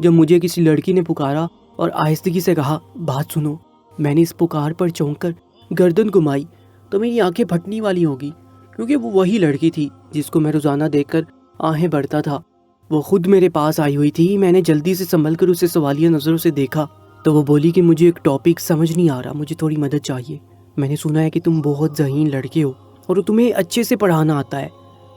جب مجھے کسی لڑکی نے پکارا اور آہستگی سے کہا بات سنو، میں نے اس پکار پر چونک کر گردن گھمائی تو میری آنکھیں پھٹنے والی ہوگی، کیونکہ وہ وہی لڑکی تھی جس کو میں روزانہ دیکھ کر آہیں بھرتا تھا۔ وہ خود میرے پاس آئی ہوئی تھی۔ میں نے جلدی سے سنبھل کر اسے سوالیہ نظروں سے دیکھا تو وہ بولی کہ مجھے ایک ٹاپک سمجھ نہیں آ رہا، مجھے تھوڑی مدد چاہیے۔ میں نے سنا ہے کہ تم بہت ذہین لڑکے ہو اور تمہیں اچھے سے پڑھانا آتا ہے۔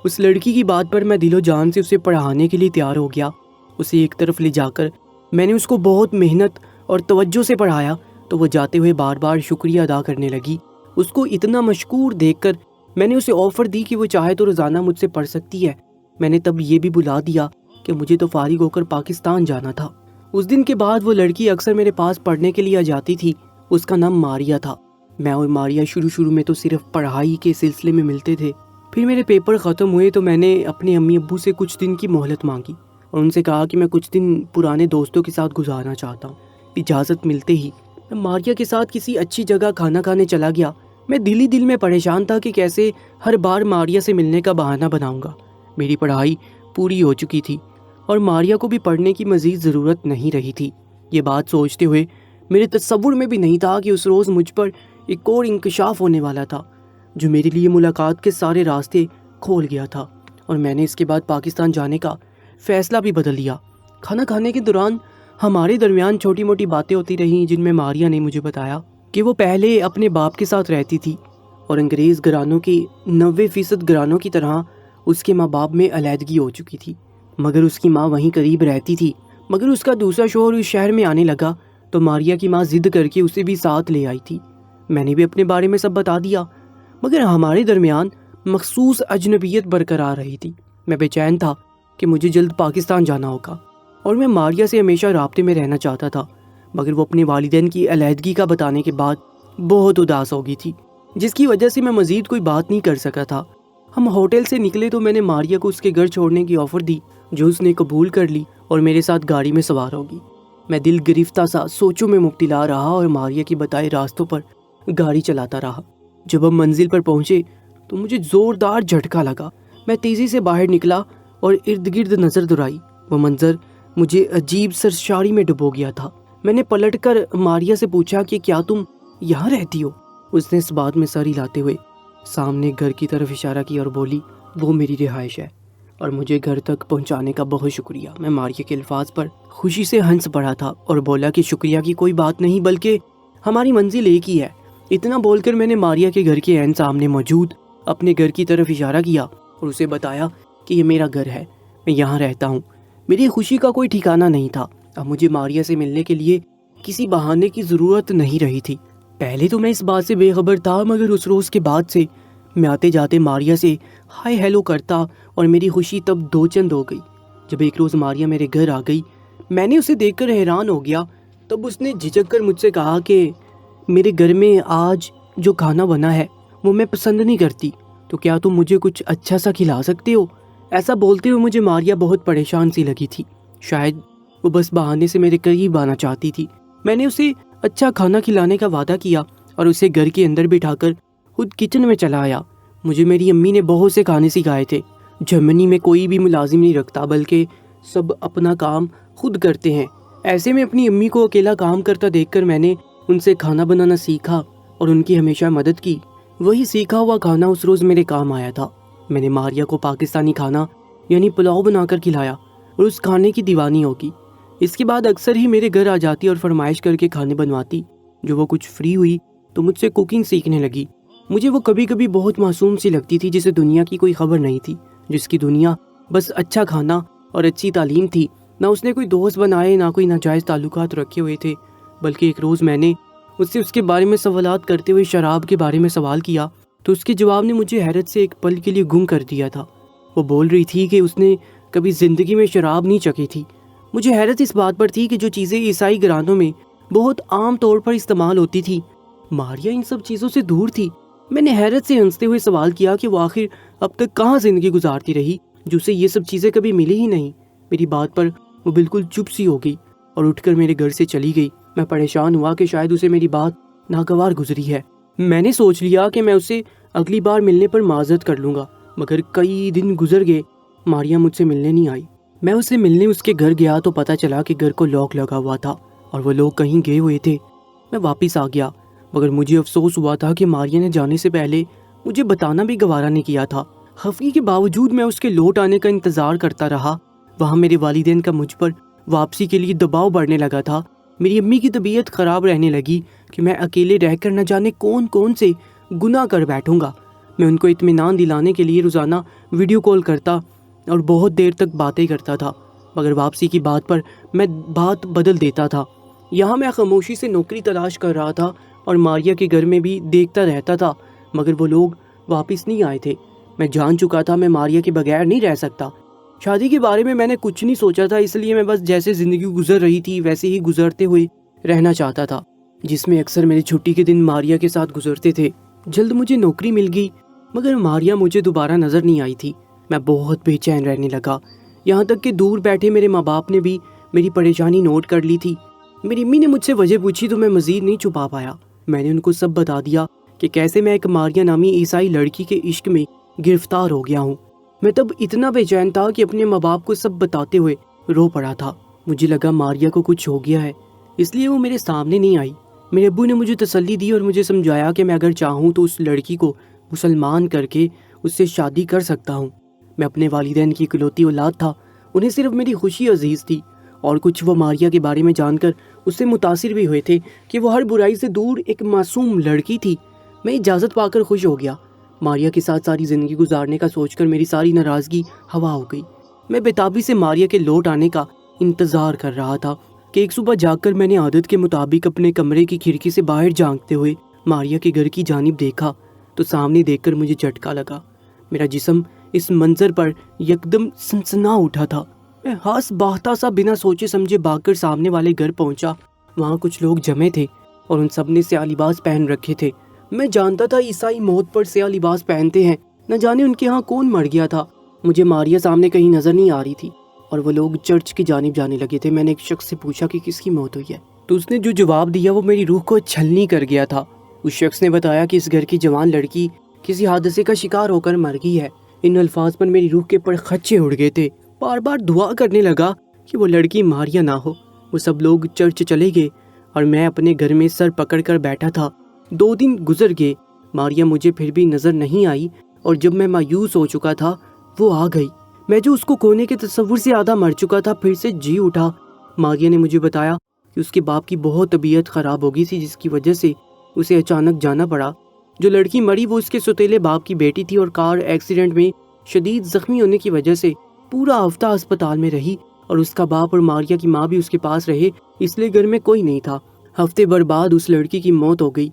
اس لڑکی کی بات پر میں دل و جان سے اسے پڑھانے کے لیے تیار ہو گیا۔ اسے ایک طرف لے جا کر میں نے اس کو بہت محنت اور توجہ سے پڑھایا تو وہ جاتے ہوئے بار بار شکریہ ادا کرنے لگی۔ اس کو اتنا مشکور دیکھ کر میں نے اسے آفر دی کہ وہ چاہے تو روزانہ مجھ سے پڑھ سکتی ہے۔ میں نے تب یہ بھی بلا دیا کہ مجھے تو فارغ ہو کر پاکستان جانا تھا۔ اس دن کے بعد وہ لڑکی اکثر میرے پاس پڑھنے کے لیے آ جاتی تھی۔ اس کا نام ماریا تھا۔ میں اور ماریا شروع میں تو صرف پڑھائی کے سلسلے میں ملتے تھے۔ پھر میرے پیپر ختم ہوئے تو میں نے اپنے امی ابو سے کچھ دن کی مہلت مانگی اور ان سے کہا کہ میں کچھ دن پرانے دوستوں کے ساتھ گزارنا چاہتا ہوں۔ اجازت ملتے ہی میں ماریا کے ساتھ کسی اچھی جگہ کھانا کھانے چلا گیا۔ میں دل میں پریشان تھا کہ کیسے ہر بار ماریا سے ملنے کا بہانہ بناؤں گا۔ میری پڑھائی پوری ہو چکی تھی اور ماریا کو بھی پڑھنے کی مزید ضرورت نہیں رہی تھی۔ یہ بات سوچتے ہوئے میرے تصور میں بھی نہیں تھا کہ اس روز مجھ پر ایک اور انکشاف ہونے والا تھا جو میرے لیے ملاقات کے سارے راستے کھول گیا تھا، اور میں نے اس کے بعد پاکستان جانے کا فیصلہ بھی بدل لیا۔ کھانا کھانے کے دوران ہمارے درمیان چھوٹی موٹی باتیں ہوتی رہیں جن میں ماریا نے مجھے بتایا کہ وہ پہلے اپنے باپ کے ساتھ رہتی تھی اور انگریز گھرانوں کی 90% گھرانوں کی طرح اس کے ماں باپ میں علیحدگی ہو چکی تھی، مگر اس کی ماں وہیں قریب رہتی تھی۔ مگر اس کا دوسرا شوہر اس شہر میں آنے لگا تو ماریا کی ماں ضد کر کے اسے بھی ساتھ لے آئی تھی۔ میں نے بھی اپنے بارے میں سب بتا دیا، مگر ہمارے درمیان مخصوص اجنبیت برقرار رہی تھی۔ میں بے چین تھا کہ مجھے جلد پاکستان جانا ہوگا اور میں ماریا سے ہمیشہ رابطے میں رہنا چاہتا تھا، مگر وہ اپنے والدین کی علیحدگی کا بتانے کے بعد بہت اداس ہو گئی تھی، جس کی وجہ سے میں مزید کوئی بات نہیں کر سکا تھا۔ ہم ہوٹل سے نکلے تو میں نے ماریا کو اس کے گھر چھوڑنے کی آفر دی، جو اس نے قبول کر لی اور میرے ساتھ گاڑی میں سوار ہوگی۔ میں دل گرفتہ سا سوچوں میں مبتلا رہا اور ماریا کی بتائے راستوں پر گاڑی چلاتا رہا۔ جب ہم منزل پر پہنچے تو مجھے زوردار جھٹکا لگا۔ میں تیزی سے باہر نکلا اور ارد گرد نظر دوڑائی۔ وہ منظر مجھے عجیب سرشاری میں ڈبو گیا تھا۔ میں نے پلٹ کر ماریا سے پوچھا کہ کیا تم یہاں رہتی ہو؟ اس نے اس بات میں سر ہلاتے ہوئے سامنے گھر کی طرف اشارہ کیا اور بولی وہ میری رہائش ہے اور مجھے گھر تک پہنچانے کا بہت شکریہ۔ میں ماریا کے الفاظ پر خوشی سے ہنس پڑا تھا اور بولا کہ شکریہ کی کوئی بات نہیں، بلکہ ہماری منزل ایک ہی ہے۔ اتنا بول کر میں نے ماریا کے گھر کے عین سامنے موجود اپنے گھر کی طرف اشارہ کیا اور اسے بتایا کہ یہ میرا گھر ہے، میں یہاں رہتا ہوں۔ میری خوشی کا کوئی ٹھکانہ نہیں تھا۔ اب مجھے ماریا سے ملنے کے لیے کسی بہانے کی ضرورت نہیں رہی تھی۔ پہلے تو میں اس بات سے بے خبر تھا، مگر اس روز کے بعد سے میں آتے جاتے ماریا سے ہائی ہیلو کرتا اور میری خوشی تب دو چند ہو گئی۔ جب ایک روز ماریا میرے گھر آ گئی، میں نے اسے دیکھ کر حیران ہو گیا۔ تب اس نے جھجک کر مجھ سے کہا کہ میرے گھر میں آج جو کھانا بنا ہے وہ میں پسند نہیں کرتی، تو کیا تم مجھے کچھ اچھا سا کھلا سکتے ہو؟ ایسا بولتے ہوئے مجھے ماریا بہت پریشان سی لگی تھی۔ شاید وہ بس بہانے سے میرے قریب آنا چاہتی تھی۔ میں نے اسے اچھا کھانا کھلانے کا وعدہ کیا اور اسے گھر کے اندر بٹھا کر خود کچن میں چلا آیا۔ مجھے میری امی نے بہت سے کھانے سکھائے تھے۔ جرمنی میں کوئی بھی ملازم نہیں رکھتا، بلکہ سب اپنا کام خود کرتے ہیں۔ ایسے میں اپنی امی کو اکیلا کام کرتا دیکھ کر میں نے ان سے کھانا بنانا سیکھا اور ان کی ہمیشہ مدد کی۔ وہی سیکھا ہوا کھانا اس روز میرے کام آیا تھا۔ میں نے ماریا کو پاکستانی کھانا یعنی پلاؤ بنا کر کھلایا اور اس کھانے کی دیوانی ہوگی۔ اس کے بعد اکثر ہی میرے گھر آ جاتی اور فرمائش کر کے کھانے بنواتی۔ جو وہ کچھ فری ہوئی تو مجھ سے کوکنگ سیکھنے لگی۔ مجھے وہ کبھی کبھی بہت معصوم سی لگتی تھی، جسے دنیا کی کوئی خبر نہیں تھی، جس کی دنیا بس اچھا کھانا اور اچھی تعلیم تھی۔ نہ اس نے کوئی دوست بنائے، نہ کوئی ناجائز تعلقات رکھے ہوئے تھے۔ بلکہ ایک روز میں نے اس سے اس کے بارے میں سوالات کرتے ہوئے شراب کے بارے میں سوال کیا تو اس کے جواب نے مجھے حیرت سے ایک پل کے لیے گم کر دیا تھا۔ وہ بول رہی تھی کہ اس نے کبھی زندگی میں شراب نہیں چکھی تھی۔ مجھے حیرت اس بات پر تھی کہ جو چیزیں عیسائی گھرانوں میں بہت عام طور پر استعمال ہوتی تھی، ماریا ان سب چیزوں سے دور تھی۔ میں نے حیرت سے ہنستے ہوئے سوال کیا کہ وہ آخر اب تک کہاں زندگی گزارتی رہی جو اسے یہ سب چیزیں کبھی ملی ہی نہیں۔ میری بات پر وہ بالکل چپ سی ہو گئی اور اٹھ کر میرے گھر سے چلی گئی۔ میں پریشان ہوا کہ شاید اسے میری بات ناگوار گزری ہے۔ میں نے سوچ لیا کہ میں اسے اگلی بار ملنے پر معذرت کر لوں گا، مگر کئی دن گزر گئے، ماریا مجھ سے ملنے نہیں آئی۔ میں اسے ملنے اس کے گھر گیا تو پتہ چلا کہ گھر کو لاک لگا ہوا تھا اور وہ لوگ کہیں گئے ہوئے تھے۔ میں واپس آ گیا، مگر مجھے افسوس ہوا تھا کہ ماریا نے جانے سے پہلے مجھے بتانا بھی گوارا نہیں کیا تھا۔ خفگی کے باوجود میں اس کے لوٹ آنے کا انتظار کرتا رہا۔ وہاں میرے والدین کا مجھ پر واپسی کے لیے دباؤ بڑھنے لگا تھا۔ میری امی کی طبیعت خراب رہنے لگی کہ میں اکیلے رہ کر نہ جانے کون کون سے گناہ کر بیٹھوں گا۔ میں ان کو اطمینان دلانے کے لیے روزانہ ویڈیو کال کرتا اور بہت دیر تک باتیں کرتا تھا، مگر واپسی کی بات پر میں بات بدل دیتا تھا۔ یہاں میں خاموشی سے نوکری تلاش کر رہا تھا اور ماریا کے گھر میں بھی دیکھتا رہتا تھا، مگر وہ لوگ واپس نہیں آئے تھے۔ میں جان چکا تھا میں ماریا کے بغیر نہیں رہ سکتا۔ شادی کے بارے میں نے کچھ نہیں سوچا تھا، اس لیے میں بس جیسے زندگی گزر رہی تھی ویسے ہی گزرتے ہوئے رہنا چاہتا تھا، جس میں اکثر میری چھٹی کے دن ماریا کے ساتھ گزرتے تھے۔ جلد مجھے نوکری مل گئی، مگر ماریا مجھے دوبارہ نظر نہیں آئی تھی۔ میں بہت بے چین رہنے لگا، یہاں تک کہ دور بیٹھے میرے ماں باپ نے بھی میری پریشانی نوٹ کر لی تھی۔ میری امی نے مجھ سے وجہ پوچھی تو میں مزید نہیں چھپا پایا۔ میں نے ان کو سب بتا دیا کہ کیسے میں ایک ماریا نامی عیسائی لڑکی کے عشق میں گرفتار ہو گیا ہوں۔ میں تب اتنا بے چین تھا کہ اپنے ماں باپ کو سب بتاتے ہوئے رو پڑا تھا۔ مجھے لگا ماریا کو کچھ ہو گیا ہے، اس لیے وہ میرے سامنے نہیں آئی۔ میرے ابو نے مجھے تسلی دی اور مجھے سمجھایا کہ میں اگر چاہوں تو اس لڑکی کو مسلمان کر کے اس سے شادی کر سکتا ہوں۔ میں اپنے والدین کی اکلوتی اولاد تھا، انہیں صرف میری خوشی عزیز تھی، اور کچھ وہ ماریا کے بارے میں جان کر اس سے متاثر بھی ہوئے تھے کہ وہ ہر برائی سے دور ایک معصوم لڑکی تھی۔ میں اجازت پا کر خوش ہو گیا۔ ماریا کے ساتھ ساری زندگی گزارنے کا سوچ کر میری ساری ناراضگی ہوا ہو گئی۔ میں بےتابی سے ماریا کے لوٹ آنے کا انتظار کر رہا تھا کہ ایک صبح جاگ کر میں نے عادت کے مطابق اپنے کمرے کی کھڑکی سے باہر جھانکتے ہوئے ماریا کے گھر کی جانب دیکھا تو سامنے دیکھ کر مجھے جھٹکا لگا۔ میرا جسم اس منظر پر یکدم سنسنا اٹھا تھا۔ میں ہاس باہتا سا بنا سوچے سمجھے بھاگ کر سامنے والے گھر پہنچا۔ وہاں کچھ لوگ جمے تھے اور ان سب نے سیاہ لباس پہن رکھے تھے۔ میں جانتا تھا عیسائی موت پر سیاہ لباس پہنتے ہیں، نہ جانے ان کے ہاں کون مر گیا تھا۔ مجھے ماریا سامنے کہیں نظر نہیں آ رہی تھی اور وہ لوگ چرچ کی جانب جانے لگے تھے۔ میں نے ایک شخص سے پوچھا کہ کس کی موت ہوئی ہے، تو اس نے جو جواب دیا وہ میری روح کو چھلنی کر گیا تھا۔ اس شخص نے بتایا کہ اس گھر کی جوان لڑکی کسی حادثے کا شکار ہو کر مر گئی ہے۔ ان الفاظ پر میری روح کے پرخچے اڑ گئے تھے۔ بار بار دعا کرنے لگا کہ وہ لڑکی ماریا نہ ہو۔ وہ سب لوگ چرچ چلے گئے اور میں اپنے گھر میں سر پکڑ کر بیٹھا تھا۔ 2 دن گزر گئے، ماریا مجھے پھر بھی نظر نہیں آئی، اور جب میں مایوس ہو چکا تھا وہ آ گئی۔ میں جو اس کو کھونے کے تصور سے آدھا مر چکا تھا پھر سے جی اٹھا۔ ماریا نے مجھے بتایا کہ اس کے باپ کی بہت طبیعت خراب ہو گئی تھی، جس کی وجہ سے اسے اچانک جانا پڑا۔ جو لڑکی مری وہ اس کے سوتیلے باپ کی بیٹی تھی اور کار ایکسیڈنٹ میں شدید زخمی ہونے کی وجہ سے پورا ہفتہ اسپتال میں رہی، اور اس کا باپ اور ماریا کی ماں بھی اس کے پاس رہے، اس لیے گھر میں کوئی نہیں تھا۔ ہفتے بھر بعد اس لڑکی کی موت ہو گئی۔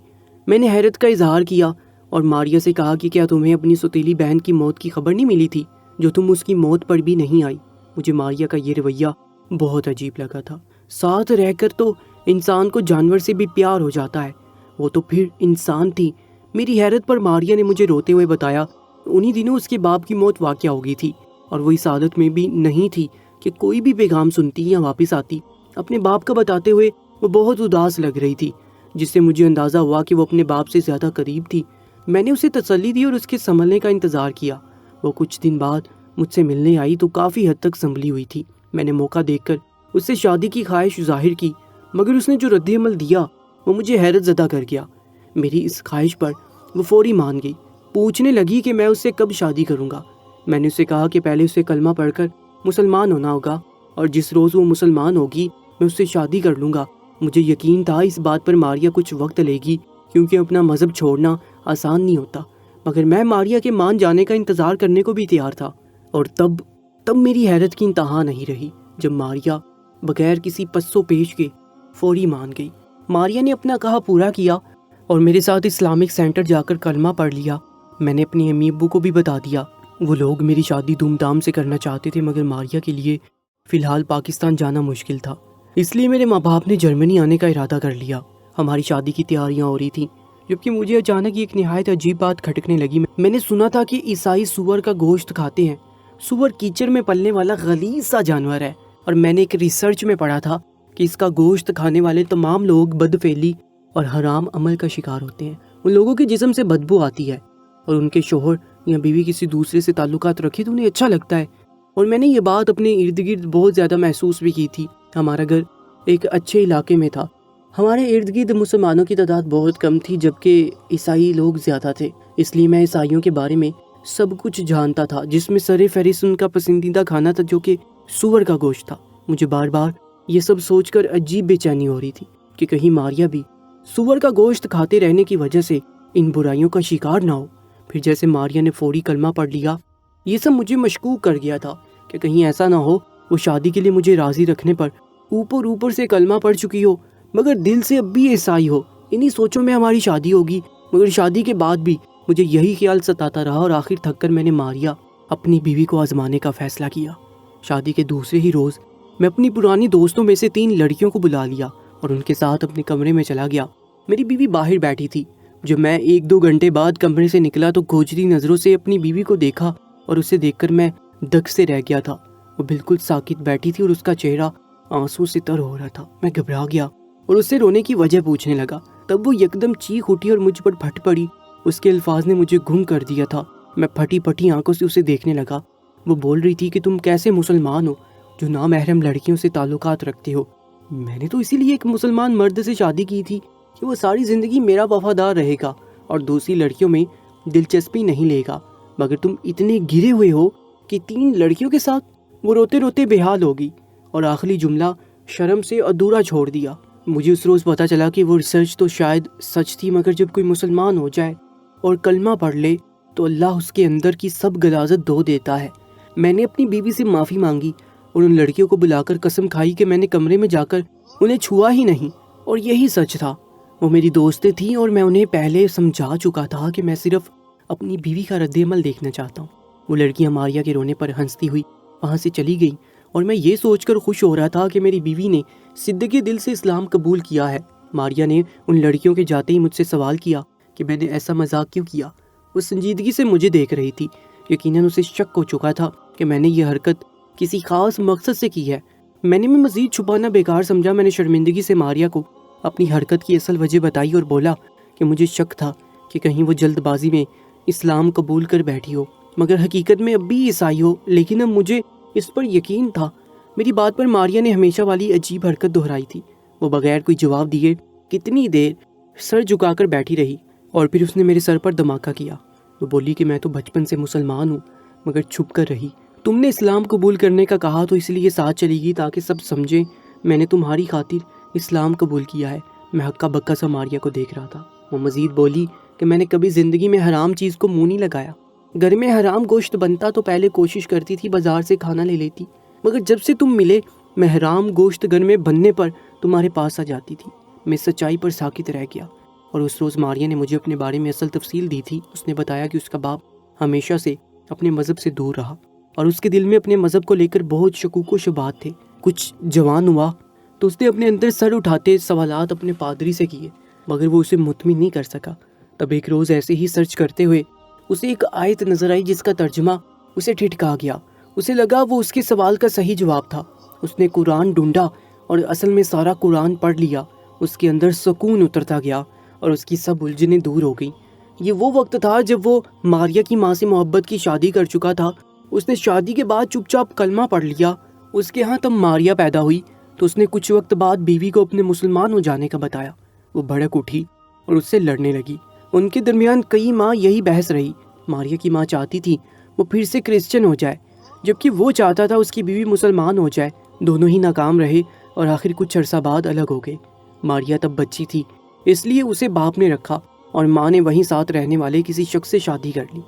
میں نے حیرت کا اظہار کیا اور ماریا سے کہا کہ کیا تمہیں اپنی سوتیلی بہن کی موت کی خبر نہیں ملی تھی جو تم اس کی موت پر بھی نہیں آئی؟ مجھے ماریا کا یہ رویہ بہت عجیب لگا تھا۔ ساتھ رہ کر تو انسان کو جانور سے بھی پیار ہو جاتا ہے، وہ تو پھر انسان تھی۔ میری حیرت پر ماریا نے مجھے روتے ہوئے بتایا انہی دنوں اس کے باپ کی موت واقع ہو گئی تھی، اور وہ اس عادت میں بھی نہیں تھی کہ کوئی بھی پیغام سنتی یا واپس آتی۔ اپنے باپ کا بتاتے ہوئے وہ بہت اداس لگ رہی تھی، جس سے مجھے اندازہ ہوا کہ وہ اپنے باپ سے زیادہ قریب تھی۔ میں نے اسے تسلی دی اور اس کے سنبھلنے کا انتظار کیا۔ وہ کچھ دن بعد مجھ سے ملنے آئی تو کافی حد تک سنبھلی ہوئی تھی۔ میں نے موقع دیکھ کر اس سے شادی کی خواہش ظاہر کی، مگر اس نے جو رد عمل دیا وہ مجھے حیرت زدہ کر گیا۔ میری اس خواہش پر وہ فوری مان گئی، پوچھنے لگی کہ میں اس سے کب شادی کروں گا۔ میں نے اسے کہا کہ پہلے اسے کلمہ پڑھ کر مسلمان ہونا ہوگا، اور جس روز وہ مسلمان ہوگی میں اس سے شادی کر لوں گا۔ مجھے یقین تھا اس بات پر ماریا کچھ وقت لے گی، کیونکہ اپنا مذہب چھوڑنا آسان نہیں ہوتا، مگر میں ماریا کے مان جانے کا انتظار کرنے کو بھی تیار تھا۔ اور تب میری حیرت کی انتہا نہیں رہی جب ماریا بغیر کسی پس و پیش کے فوری مان گئی۔ ماریا نے اپنا کہا پورا کیا اور میرے ساتھ اسلامک سینٹر جا کر کلمہ پڑھ لیا۔ میں نے اپنی امی ابو کو بھی بتا دیا۔ وہ لوگ میری شادی دھوم دھام سے کرنا چاہتے تھے، مگر ماریا کے لیے فی الحال پاکستان جانا مشکل تھا، اس لیے میرے ماں باپ نے جرمنی آنے کا ارادہ کر لیا۔ ہماری شادی کی تیاریاں ہو رہی تھیں، جبکہ مجھے اچانک ایک نہایت عجیب بات کھٹکنے لگی۔ میں نے سنا تھا کہ عیسائی سور کا گوشت کھاتے ہیں۔ سور کیچڑ میں پلنے والا غلیظ سا جانور ہے، اور میں نے ایک ریسرچ میں پڑھا تھا کہ اس کا گوشت کھانے والے تمام لوگ بدفعلی اور حرام عمل کا شکار ہوتے ہیں۔ ان لوگوں کے جسم سے بدبو آتی ہے، اور ان کے شوہر یا بیوی کسی دوسرے سے تعلقات رکھے تو انہیں اچھا لگتا ہے۔ اور میں نے یہ بات اپنے ارد گرد بہت زیادہ محسوس بھی کی تھی۔ ہمارا گھر ایک اچھے علاقے میں تھا، ہمارے ارد گرد مسلمانوں کی تعداد بہت کم تھی جبکہ عیسائی لوگ زیادہ تھے، اس لیے میں عیسائیوں کے بارے میں سب کچھ جانتا تھا، جس میں سر فہرست ان کا پسندیدہ کھانا تھا جو کہ سور کا گوشت تھا۔ مجھے بار بار یہ سب سوچ کر عجیب بے چینی ہو رہی تھی کہ کہیں ماریا بھی سور کا گوشت کھاتے رہنے کی وجہ سے ان برائیوں کا شکار نہ ہو۔ پھر جیسے ماریا نے فوری کلمہ پڑھ لیا، یہ سب مجھے مشکوک کر گیا تھا کہ کہیں ایسا نہ ہو وہ شادی کے لیے مجھے راضی رکھنے پر اوپر سے کلمہ پڑھ چکی ہو مگر دل سے اب بھی عیسائی ہو۔ انہی سوچوں میں ہماری شادی ہوگی، مگر شادی کے بعد بھی مجھے یہی خیال ستاتا رہا اور آخر تھک کر میں نے ماریا اپنی بیوی کو آزمانے کا فیصلہ کیا۔ شادی کے دوسرے ہی روز میں اپنی پرانی دوستوں میں سے 3 لڑکیوں کو بلا لیا اور ان کے ساتھ اپنے کمرے میں چلا گیا۔ میری بیوی باہر بیٹھی تھی۔ جب میں 1-2 گھنٹے بعد کمرے سے نکلا تو کھوجتی نظروں سے اپنی بیوی کو دیکھا اور اسے دیکھ کر میں دک سے رہ گیا تھا۔ وہ بالکل ساکت بیٹھی تھی اور اس کا چہرہ آنسو سے تر ہو رہا تھا۔ میں گھبرا گیا اور اس سے رونے کی وجہ پوچھنے لگا۔ تب وہ یکدم چیخ اٹھی اور مجھ پر پھٹ پڑی۔ اس کے الفاظ نے مجھے گم کر دیا تھا۔ میں پھٹی پھٹی آنکھوں سے اسے دیکھنے لگا۔ وہ بول رہی تھی کہ تم کیسے مسلمان ہو جو نامحرم لڑکیوں سے تعلقات رکھتے ہو؟ میں نے تو اسی لیے ایک مسلمان مرد سے شادی کی تھی کہ وہ ساری زندگی میرا وفادار رہے گا اور دوسری لڑکیوں میں دلچسپی نہیں لے گا، مگر تم اتنے گرے ہوئے ہو کہ 3 لڑکیوں کے ساتھ۔ وہ روتے روتے بے حال ہوگی اور آخری جملہ شرم سے ادھورا چھوڑ دیا۔ مجھے اس روز پتا چلا کہ وہ ریسرچ تو شاید سچ تھی، مگر جب کوئی مسلمان ہو جائے اور کلمہ پڑھ لے تو اللہ اس کے اندر کی سب غلاظت دھو دیتا ہے۔ میں نے اپنی بیوی سے معافی مانگی اور ان لڑکیوں کو بلا کر قسم کھائی کہ میں نے کمرے میں جا کر انہیں چھوا ہی نہیں، اور یہی سچ تھا۔ وہ میری دوستیں تھیں اور میں انہیں پہلے سمجھا چکا تھا کہ میں صرف اپنی بیوی کا رد عمل دیکھنا چاہتا ہوں۔ وہ لڑکیاں ماریا کے رونے پر ہنستی ہوئی وہاں سے چلی گئیں اور میں یہ سوچ کر خوش ہو رہا تھا کہ میری بیوی نے صدقے دل سے اسلام قبول کیا ہے۔ ماریا نے ان لڑکیوں کے جاتے ہی مجھ سے سوال کیا کہ میں نے ایسا مذاق کیوں کیا۔ وہ سنجیدگی سے مجھے دیکھ رہی تھی۔ یقیناً اسے شک ہو چکا تھا کہ میں نے یہ حرکت کسی خاص مقصد سے کی ہے۔ میں نے مزید چھپانا بیکار سمجھا۔ میں نے شرمندگی سے ماریا کو اپنی حرکت کی اصل وجہ بتائی اور بولا کہ مجھے شک تھا کہ کہیں وہ جلد بازی میں اسلام قبول کر بیٹھی ہو، مگر حقیقت میں اب بھی عیسائی ہو، لیکن اب مجھے اس پر یقین تھا۔ میری بات پر ماریا نے ہمیشہ والی عجیب حرکت دہرائی تھی۔ وہ بغیر کوئی جواب دیے کتنی دیر سر جھکا کر بیٹھی رہی اور پھر اس نے میرے سر پر دھماکہ کیا۔ وہ بولی کہ میں تو بچپن سے مسلمان ہوں مگر چھپ کر رہی۔ تم نے اسلام قبول کرنے کا کہا تو اس لیے ساتھ چلی گئی تاکہ سب سمجھیں میں نے تمہاری خاطر اسلام قبول کیا ہے۔ میں ہکا بکا سا ماریا کو دیکھ رہا تھا۔ وہ مزید بولی کہ میں نے کبھی زندگی میں حرام چیز کو منہ نہیں لگایا۔ گھر میں حرام گوشت بنتا تو پہلے کوشش کرتی تھی بازار سے کھانا لے لیتی، مگر جب سے تم ملے میں حرام گوشت گھر میں بننے پر تمہارے پاس آ جاتی تھی۔ میں سچائی پر ساکت رہ گیا اور اس روز ماریا نے مجھے اپنے بارے میں اصل تفصیل دی تھی۔ اس نے بتایا کہ اس کا باپ ہمیشہ سے اپنے مذہب سے دور رہا اور اس کے دل میں اپنے مذہب کو لے کر بہت شکوک و شبہات تھے۔ کچھ جوان ہوا تو اس نے اپنے اندر سر اٹھاتے سوالات اپنے پادری سے کیے، مگر وہ اسے مطمئن نہیں کر سکا۔ تب ایک روز ایسے ہی سرچ کرتے ہوئے اسے ایک آیت نظر آئی جس کا ترجمہ اسے ٹھٹکا گیا۔ اسے لگا وہ اس کے سوال کا صحیح جواب تھا۔ اس نے قرآن ڈھونڈا اور اصل میں سارا قرآن پڑھ لیا۔ اس کے اندر سکون اترتا گیا اور اس کی سب الجھنیں دور ہو گئیں۔ یہ وہ وقت تھا جب وہ ماریا کی ماں سے محبت کی شادی کر چکا تھا۔ اس نے شادی کے بعد چپ چاپ کلمہ پڑھ لیا۔ اس کے ہاں تب ماریا پیدا ہوئی تو اس نے کچھ وقت بعد بیوی کو اپنے مسلمان ہو جانے کا بتایا۔ وہ بھڑک اٹھی اور اس سے لڑنے لگی۔ ان کے درمیان کئی ماہ یہی بحث رہی۔ ماریا کی ماں چاہتی تھی وہ پھر سے کرسچن ہو جائے، جبکہ وہ چاہتا تھا اس کی بیوی مسلمان ہو جائے۔ دونوں ہی ناکام رہے اور آخر کچھ عرصہ بعد الگ ہو گئے۔ ماریا تب بچی تھی، اس لیے اسے باپ نے رکھا اور ماں نے وہیں ساتھ رہنے والے کسی شخص سے شادی کر لی۔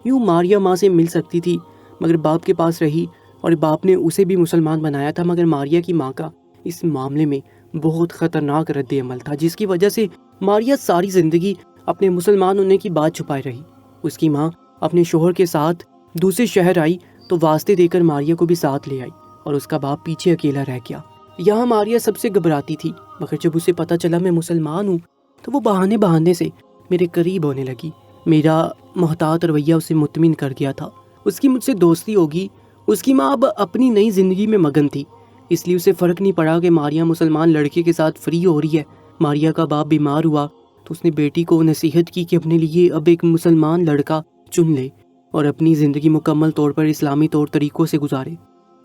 یوں ماریا ماں سے مل سکتی تھی مگر باپ کے پاس رہی اور باپ نے اسے بھی مسلمان بنایا تھا، مگر ماریا کی ماں کا اس معاملے میں بہت خطرناک رد عمل تھا، جس کی وجہ سے ماریا ساری زندگی اپنے مسلمان ہونے کی بات چھپائے رہی۔ اس کی ماں اپنے شوہر کے ساتھ دوسرے شہر آئی تو واسطے دے کر ماریا کو بھی ساتھ لے آئی اور اس کا باپ پیچھے اکیلا رہ گیا۔ یہاں ماریا سب سے گھبراتی تھی، مگر جب اسے پتہ چلا میں مسلمان ہوں تو وہ بہانے سے میرے قریب ہونے لگی۔ میرا محتاط رویہ اسے مطمئن کر گیا تھا۔ اس کی مجھ سے دوستی ہوگی۔ اس کی ماں اب اپنی نئی زندگی میں مگن تھی، اس لیے اسے فرق نہیں پڑا کہ ماریا مسلمان لڑکے کے ساتھ فری ہو رہی ہے۔ ماریا کا باپ بیمار ہوا تو اس نے بیٹی کو نصیحت کی کہ اپنے لیے اب ایک مسلمان لڑکا چن لے۔ اور اپنی زندگی مکمل طور پر اسلامی طور طریقوں سے گزارے۔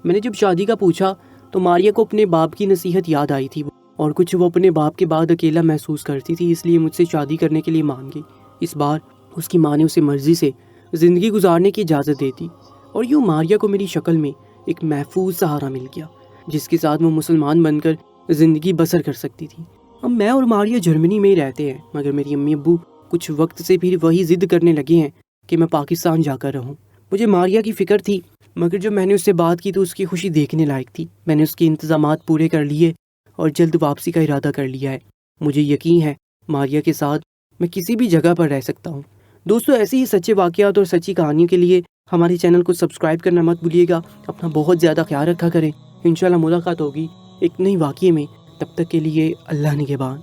میں نے جب شادی کا پوچھا تو ماریہ کو اپنے باپ کی نصیحت یاد آئی تھی، اور کچھ وہ اپنے باپ کے بعد اکیلا محسوس کرتی تھی، اس لیے مجھ سے شادی کرنے کے لیے مان گئی۔ اس بار اس کی ماں نے اسے مرضی سے زندگی گزارنے کی اجازت دے دی، اور یوں ماریہ کو میری شکل میں ایک محفوظ سہارا مل گیا جس کے ساتھ وہ مسلمان بن کر زندگی بسر کر سکتی تھی۔ اب میں اور ماریہ جرمنی میں ہی رہتے ہیں، مگر میری امی ابو کچھ وقت سے پھر وہی ضد کرنے لگے ہیں کہ میں پاکستان جا کر رہوں۔ مجھے ماریہ کی فکر تھی، مگر جب میں نے اس سے بات کی تو اس کی خوشی دیکھنے لائق تھی۔ میں نے اس کے انتظامات پورے کر لیے اور جلد واپسی کا ارادہ کر لیا ہے۔ مجھے یقین ہے ماریہ کے ساتھ میں کسی بھی جگہ پر رہ سکتا ہوں۔ دوستو، ایسی ہی سچے واقعات اور سچی کہانیوں کے لیے ہمارے چینل کو سبسکرائب کرنا مت بھولیے گا۔ اپنا بہت زیادہ خیال رکھا کریں۔ انشاءاللہ ملاقات ہوگی ایک نئی واقعے میں، تب تک کے لیے اللہ نگہبان۔